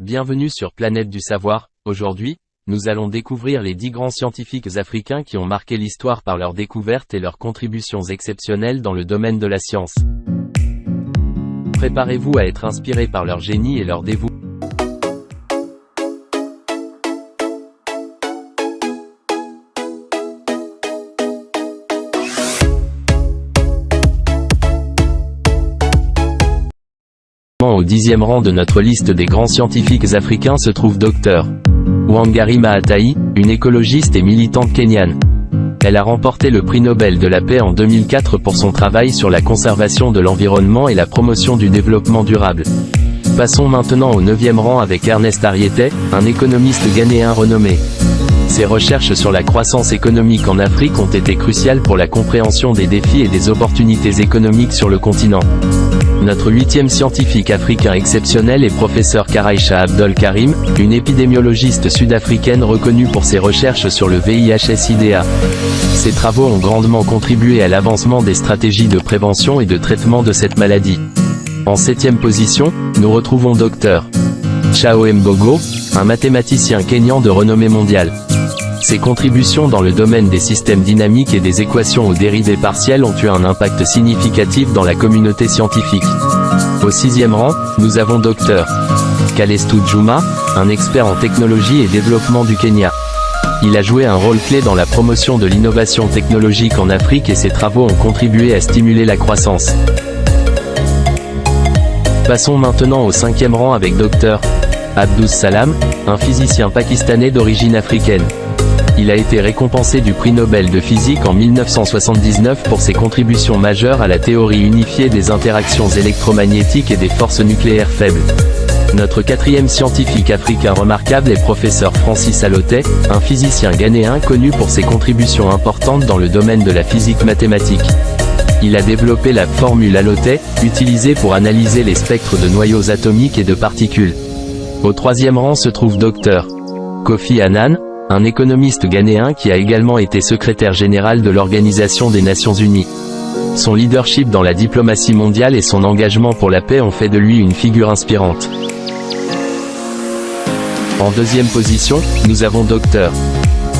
Bienvenue sur Planète du Savoir. Aujourd'hui, nous allons découvrir les 10 grands scientifiques africains qui ont marqué l'histoire par leurs découvertes et leurs contributions exceptionnelles dans le domaine de la science. Préparez-vous à être inspiré par leur génie et leur dévouement. Au 10e rang de notre liste des grands scientifiques africains se trouve Dr. Wangari Maathai, une écologiste et militante kenyane. Elle a remporté le prix Nobel de la paix en 2004 pour son travail sur la conservation de l'environnement et la promotion du développement durable. Passons maintenant au 9e rang avec Ernest Ariete, un économiste ghanéen renommé. Ses recherches sur la croissance économique en Afrique ont été cruciales pour la compréhension des défis et des opportunités économiques sur le continent. Notre 8e scientifique africain exceptionnel est professeur Karaïcha Abdol Karim, une épidémiologiste sud-africaine reconnue pour ses recherches sur le VIH-Sida. Ses travaux ont grandement contribué à l'avancement des stratégies de prévention et de traitement de cette maladie. En 7e position, nous retrouvons Dr. Chao Mbogo, un mathématicien kényan de renommée mondiale. Ses contributions dans le domaine des systèmes dynamiques et des équations aux dérivées partielles ont eu un impact significatif dans la communauté scientifique. Au 6e rang, nous avons Dr. Kalestu Juma, un expert en technologie et développement du Kenya. Il a joué un rôle clé dans la promotion de l'innovation technologique en Afrique et ses travaux ont contribué à stimuler la croissance. Passons maintenant au 5e rang avec Dr. Abdous Salam, un physicien pakistanais d'origine africaine. Il a été récompensé du prix Nobel de physique en 1979 pour ses contributions majeures à la théorie unifiée des interactions électromagnétiques et des forces nucléaires faibles. Notre 4e scientifique africain remarquable est professeur Francis Alote, un physicien ghanéen connu pour ses contributions importantes dans le domaine de la physique mathématique. Il a développé la formule Alote, utilisée pour analyser les spectres de noyaux atomiques et de particules. Au 3e rang se trouve Dr. Kofi Annan, un économiste ghanéen qui a également été secrétaire général de l'Organisation des Nations Unies. Son leadership dans la diplomatie mondiale et son engagement pour la paix ont fait de lui une figure inspirante. En 2e position, nous avons Dr.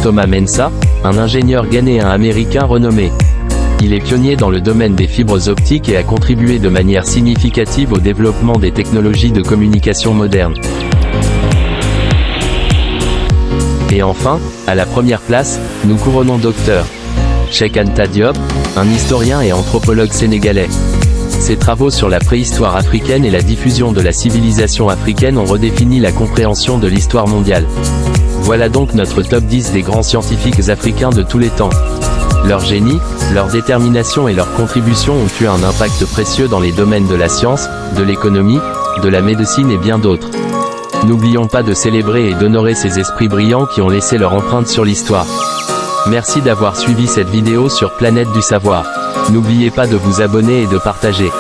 Thomas Mensah, un ingénieur ghanéen-américain renommé. Il est pionnier dans le domaine des fibres optiques et a contribué de manière significative au développement des technologies de communication modernes. Et enfin, à la première place, nous couronnons Dr. Cheikh Anta Diop, un historien et anthropologue sénégalais. Ses travaux sur la préhistoire africaine et la diffusion de la civilisation africaine ont redéfini la compréhension de l'histoire mondiale. Voilà donc notre top 10 des grands scientifiques africains de tous les temps. Leur génie, leur détermination et leurs contributions ont eu un impact précieux dans les domaines de la science, de l'économie, de la médecine et bien d'autres. N'oublions pas de célébrer et d'honorer ces esprits brillants qui ont laissé leur empreinte sur l'histoire. Merci d'avoir suivi cette vidéo sur Planète du Savoir. N'oubliez pas de vous abonner et de partager.